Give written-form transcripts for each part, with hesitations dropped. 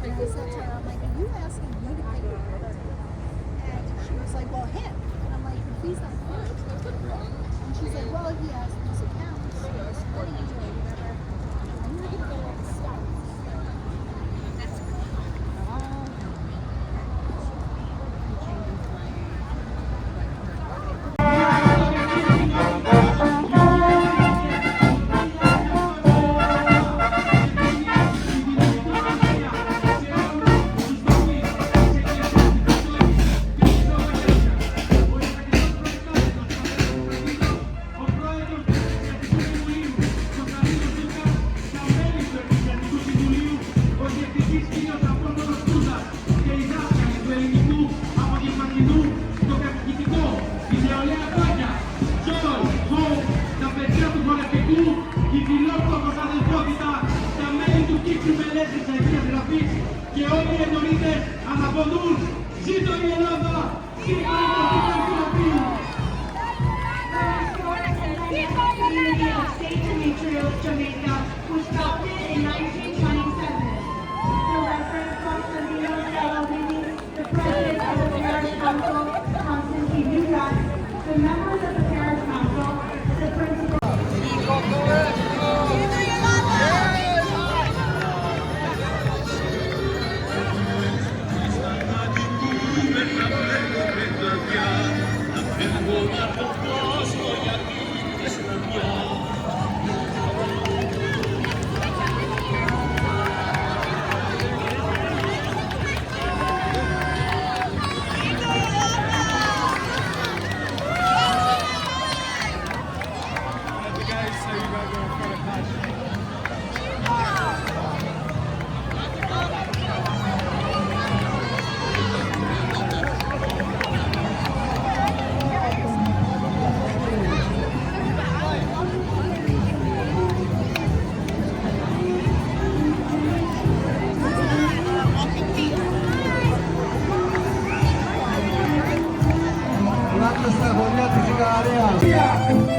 And I said to her, I'm like, are you asking me to pay your rent? And she was like, well, him. And I'm like, he's not first. And she's like, well, he has these accounts, he has money or whatever. And you're going to get all the stuff. That's και όλοι οι ενορίτες αναποδούν. Ζήτω η Ελλάδα! Ζήτω η Κωνσταντινούπολη! State Demetrios, Jamaica, was founded in 1927. The Reverend Constantino Salvini, the President of the Parish Council, Constantine Newcott, the members of the Parish Council, the principal.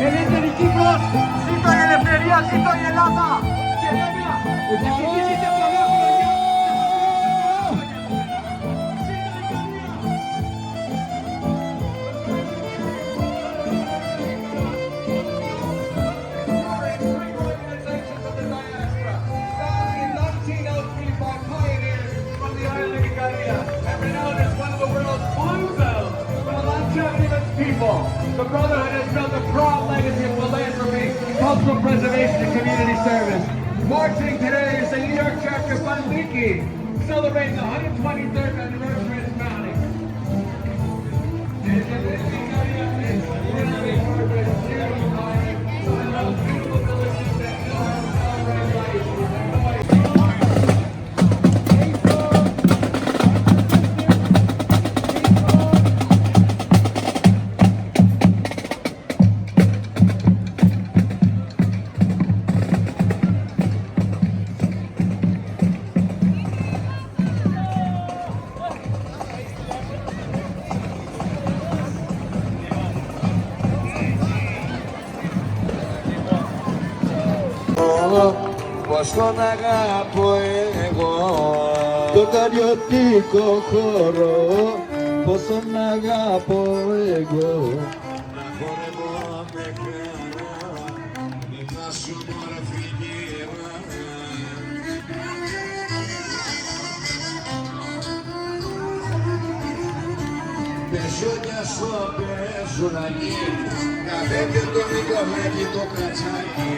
Ελεύθερη Κύπρος, ζήτω η ελευθερία, ζήτω η Ελλάδα! Και βέβαια, ευχηθείτε πολλά χρόνια! The Brotherhood has built a proud legacy of philanthropy, cultural preservation, and community service. Marching today is the New York chapter Banbiki, celebrating the 123rd anniversary of its founding. Πως τον αγαπώ εγώ, το καριωτικό χώρο, πως τον αγαπώ εγώ. Να χορεύω με χαρά, με πάσω μορφή γύρα. Παίζω κι ας το παίζουν αλλοί, κατέβει το μικρομέκι το κατσάκι.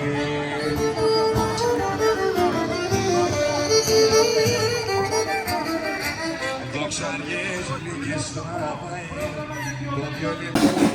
Το ξαριέζω και στραβάει, το πιο λοιπόν.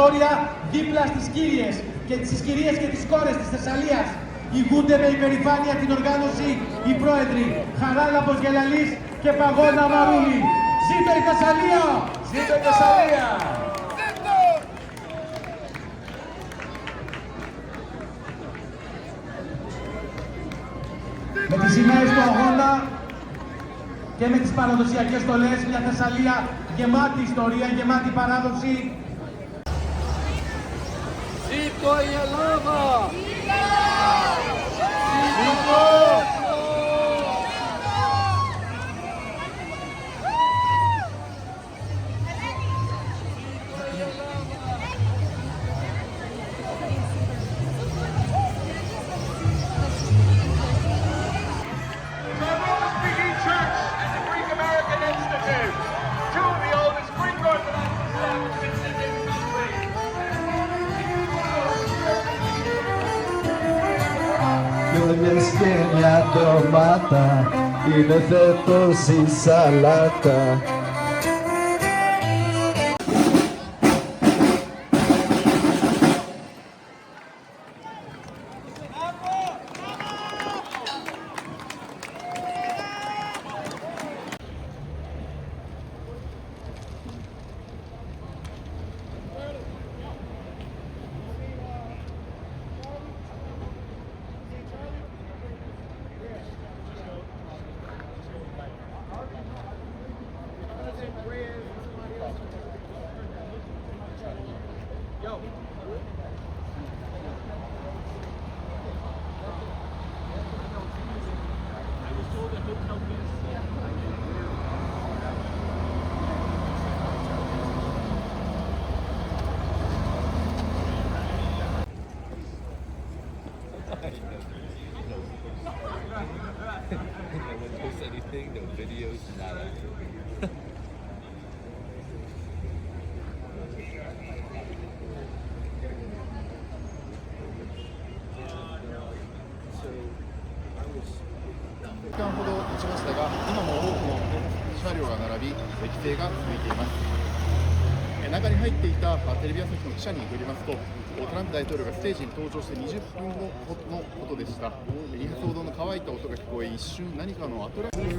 όρια δίπλα στις κύριες και τις κόρες της Θεσσαλίας. Ηγούνται με υπερηφάνεια την οργάνωση οι πρόεδροι Χαράλαμπος Γελαλής και Παγώνα Μαρούλη. Ζήτω η Θεσσαλία! Ζήτω η Θεσσαλία! Με τις σημαίες του αγώνα και με τις παραδοσιακές στολές, μια Θεσσαλία γεμάτη ιστορία, γεμάτη παράδοση. Ζήτω η Ελλάδα! Λιώνες και μια ντομάτα, είναι φέτος η σαλάτα. Anything, no videos, nada. So I was 1時間ほど経ちましたが、今も多くの車両が並び、規制が続いています。中に入っていたテレビ朝日の記者によりますと、トランプ大統領がステージに登場して20分後のことでした。離発報道の乾いた音が聞こえ、一瞬何かのアトラクション。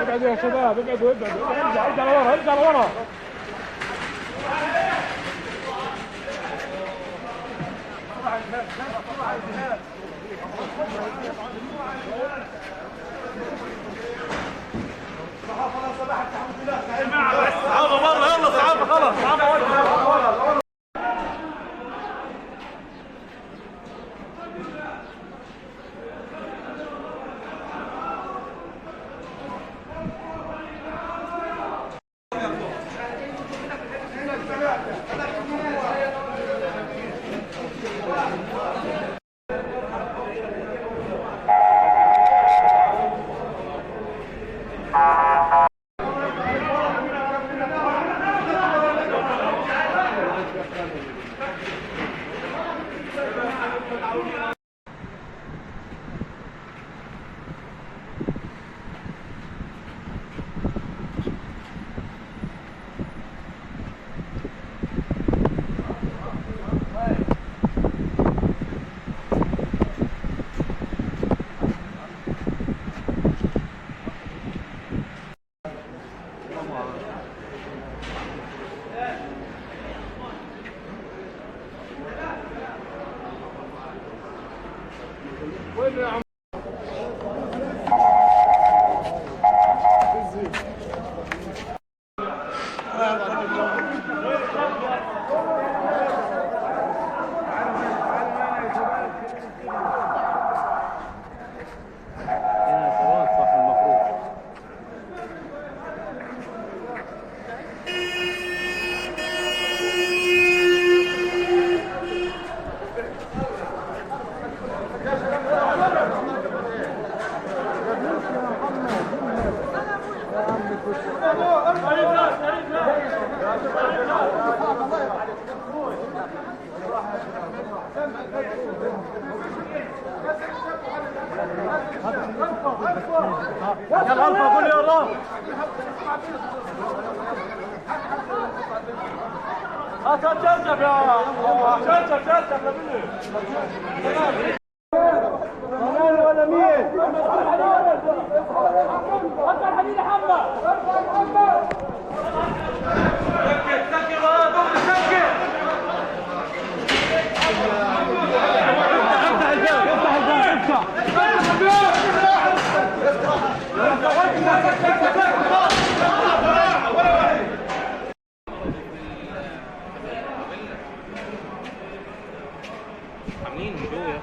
ابعدوا يا شباب، ابعدوا ارجع لورا، ارجع لورا. صحابة برا، يلا صحابة خلاص، صحابة وجهوا. يلا الفا قول يا الله. شرشف يا شرشف يا ولا مين؟ حتى الحديد حمى. سكر سكر افتح الباب، افتح الباب، عاملين جوه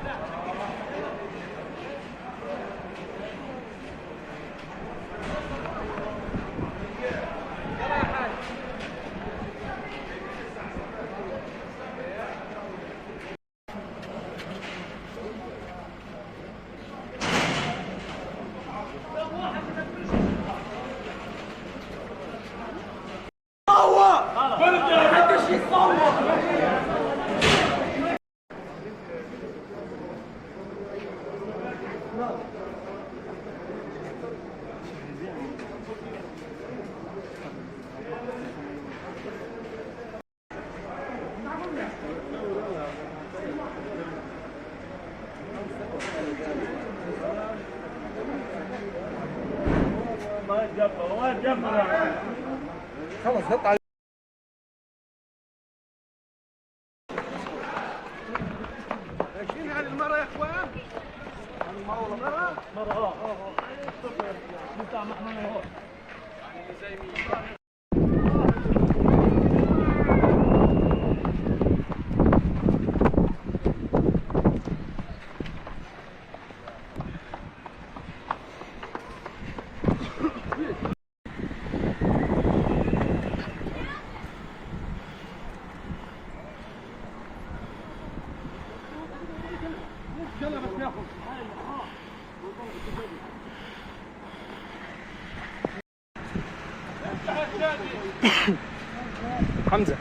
خلص نطلع. شيل هذه المرة يا اخوان. مرة بتاع محمد اهو. يعني زي مين؟ حمزة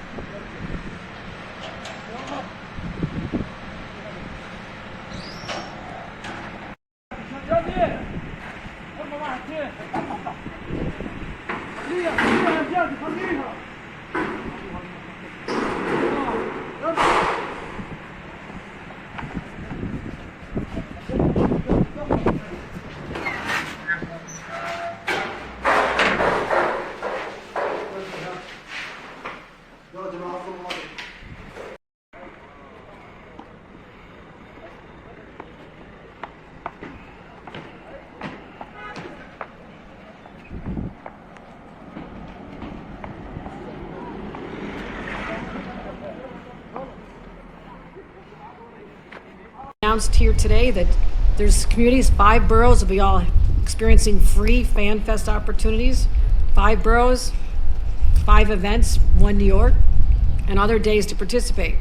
announced here today that there's communities, 5 boroughs will be all experiencing free Fan Fest opportunities. 5 boroughs, 5 events, 1 New York, and other days to participate.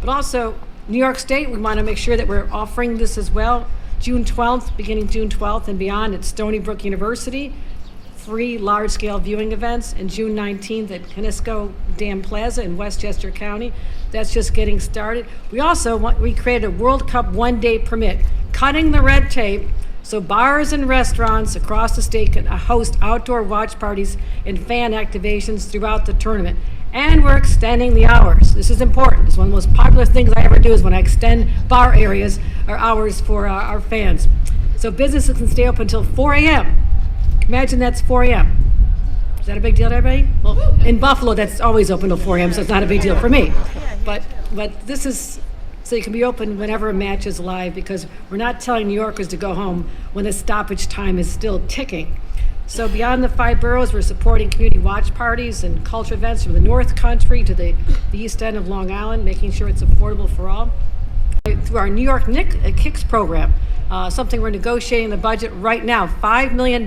But also, New York State, we want to make sure that we're offering this as well. June 12th, beginning June 12th and beyond at Stony Brook University, free large-scale viewing events, and June 19th at Conisco Dam Plaza in Westchester County. That's just getting started. We created a World Cup one-day permit, cutting the red tape so bars and restaurants across the state can host outdoor watch parties and fan activations throughout the tournament. And we're extending the hours. This is important. It's one of the most popular things I ever do is when I extend bar areas or hours for our fans. So businesses can stay open until 4 a.m. Imagine that's 4 a.m. Is that a big deal to everybody? Well, in Buffalo, that's always open till 4 a.m., so it's not a big deal for me. But this is so you can be open whenever a match is live, because we're not telling New Yorkers to go home when the stoppage time is still ticking. So beyond the 5 boroughs, we're supporting community watch parties and culture events from the North Country to the East End of Long Island, making sure it's affordable for all. Through our New York Kicks program, something we're negotiating the budget right now, $5 million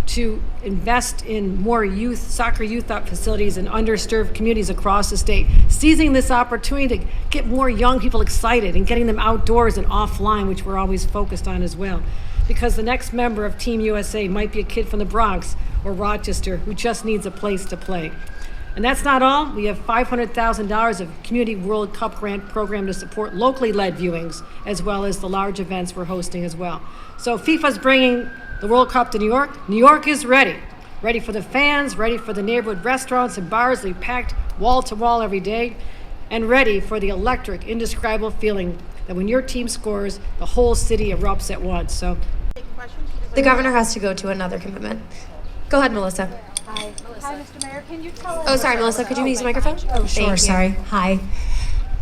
to invest in more soccer youth facilities in underserved communities across the state, seizing this opportunity to get more young people excited and getting them outdoors and offline, which we're always focused on as well. Because the next member of Team USA might be a kid from the Bronx or Rochester who just needs a place to play. And that's not all. We have $500,000 of Community World Cup grant program to support locally led viewings, as well as the large events we're hosting as well. So FIFA's bringing the World Cup to New York. New York is ready. Ready for the fans, ready for the neighborhood restaurants and bars we packed wall to wall every day, and ready for the electric, indescribable feeling that when your team scores, the whole city erupts at once. So the governor has to go to another commitment. Go ahead, Melissa. Hi, Mr. Mayor. Can you tell us? Oh, sorry, Melissa. Could you use the microphone? Oh, Thank you. sorry. Hi.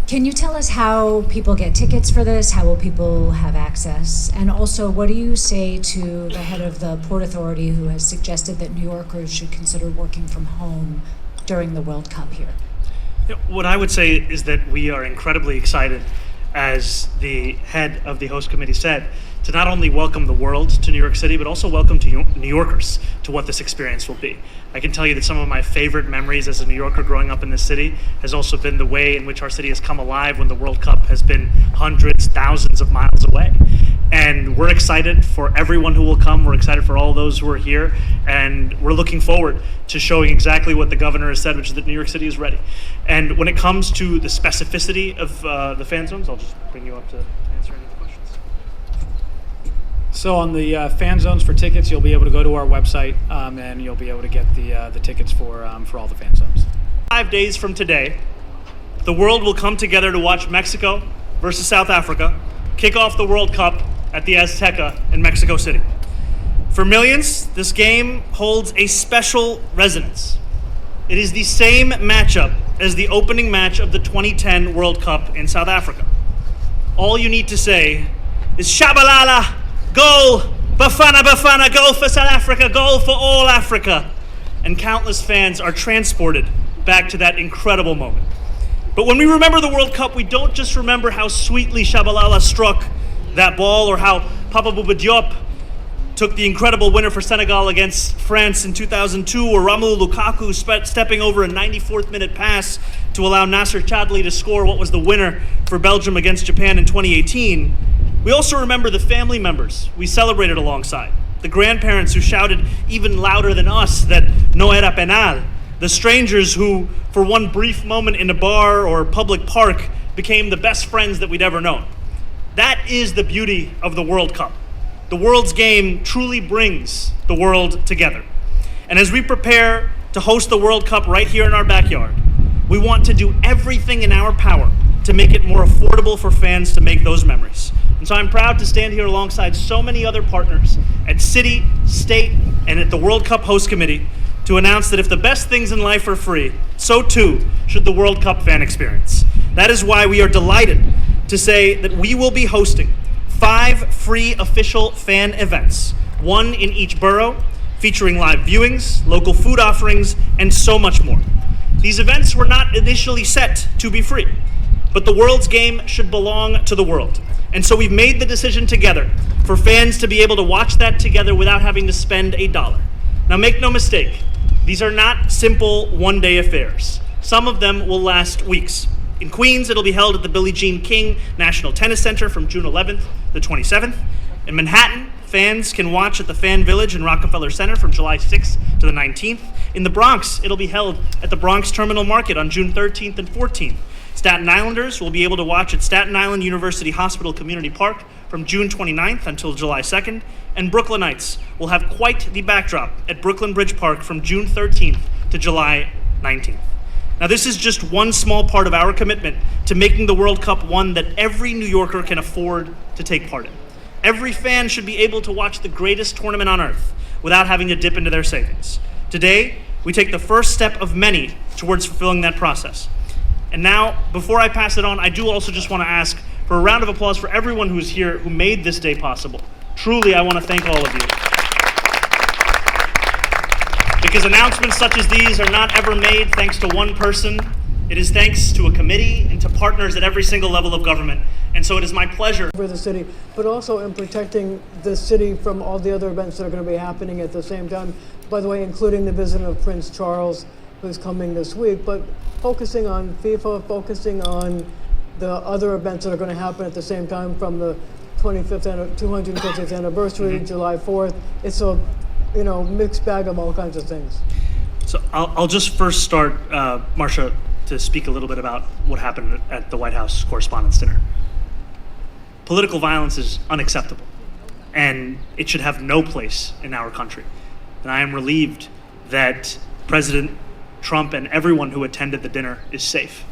Can you tell us how people get tickets for this? How will people have access? And also, what do you say to the head of the Port Authority who has suggested that New Yorkers should consider working from home during the World Cup here? What I would say is that we are incredibly excited, as the head of the host committee said, to not only welcome the world to New York City, but also welcome to New Yorkers to what this experience will be. I can tell you that some of my favorite memories as a New Yorker growing up in this city has also been the way in which our city has come alive when the World Cup has been hundreds, thousands of miles away. And we're excited for everyone who will come. We're excited for all those who are here. And we're looking forward to showing exactly what the governor has said, which is that New York City is ready. And when it comes to the specificity of the fan zones, I'll just bring you up to answer any of the questions. So on the fan zones for tickets, you'll be able to go to our website and you'll be able to get the tickets for all the fan zones. 5 days from today, the world will come together to watch Mexico versus South Africa kick off the World Cup at the Azteca in Mexico City. For millions, this game holds a special resonance. It is the same matchup as the opening match of the 2010 World Cup in South Africa. All you need to say is Shabalala, goal, Bafana Bafana, goal for South Africa, goal for all Africa. And countless fans are transported back to that incredible moment. But when we remember the World Cup, we don't just remember how sweetly Shabalala struck that ball, or how Papa Bouba Diop took the incredible winner for Senegal against France in 2002, or Romelu Lukaku stepping over a 94th minute pass to allow Nasser Chadli to score what was the winner for Belgium against Japan in 2018. We also remember the family members we celebrated alongside, the grandparents who shouted even louder than us that no era penal, the strangers who, for one brief moment in a bar or public park, became the best friends that we'd ever known. That is the beauty of the World Cup. The world's game truly brings the world together. And as we prepare to host the World Cup right here in our backyard, we want to do everything in our power to make it more affordable for fans to make those memories. And so I'm proud to stand here alongside so many other partners at city, state, and at the World Cup Host Committee to announce that if the best things in life are free, so too should the World Cup fan experience. That is why we are delighted to say that we will be hosting 5 free official fan events, 1 in each borough, featuring live viewings, local food offerings, and so much more. These events were not initially set to be free, but the world's game should belong to the world. And so we've made the decision together for fans to be able to watch that together without having to spend $1. Now make no mistake, these are not simple one-day affairs. Some of them will last weeks. In Queens, it'll be held at the Billie Jean King National Tennis Center from June 11th to 27th. In Manhattan, fans can watch at the Fan Village and Rockefeller Center from July 6th to the 19th. In the Bronx, it'll be held at the Bronx Terminal Market on June 13th and 14th. Staten Islanders will be able to watch at Staten Island University Hospital Community Park from June 29th until July 2nd. And Brooklynites will have quite the backdrop at Brooklyn Bridge Park from June 13th to July 19th. Now, this is just one small part of our commitment to making the World Cup one that every New Yorker can afford to take part in. Every fan should be able to watch the greatest tournament on earth without having to dip into their savings. Today, we take the first step of many towards fulfilling that process. And now, before I pass it on, I do also just want to ask for a round of applause for everyone who's here who made this day possible. Truly, I want to thank all of you. Because announcements such as these are not ever made thanks to one person. It is thanks to a committee and to partners at every single level of government. And so it is my pleasure for the city, but also in protecting the city from all the other events that are going to be happening at the same time. By the way, including the visit of Prince Charles, who's coming this week, but focusing on FIFA, focusing on the other events that are going to happen at the same time from the 250th anniversary, July 4th. It's a mixed bag of all kinds of things. So I'll just first start, Marcia, to speak a little bit about what happened at the White House Correspondents' Dinner. Political violence is unacceptable, and it should have no place in our country. And I am relieved that President Trump and everyone who attended the dinner is safe.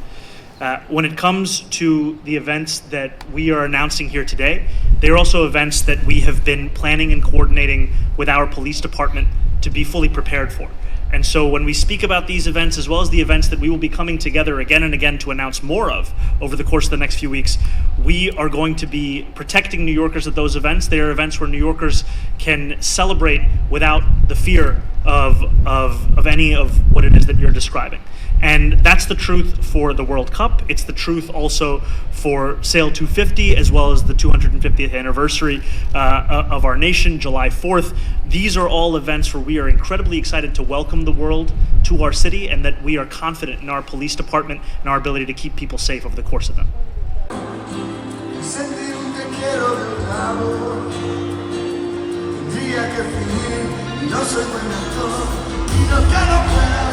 When it comes to the events that we are announcing here today, they are also events that we have been planning and coordinating with our police department to be fully prepared for. And so when we speak about these events, as well as the events that we will be coming together again and again to announce more of over the course of the next few weeks, we are going to be protecting New Yorkers at those events. They are events where New Yorkers can celebrate without the fear of any of what it is that you're describing. And that's the truth for the World Cup. It's the truth also for Sail 250, as well as the 250th anniversary of our nation, July 4th. These are all events where we are incredibly excited to welcome the world to our city, and that we are confident in our police department and our ability to keep people safe over the course of them. No soy buen actor y no quiero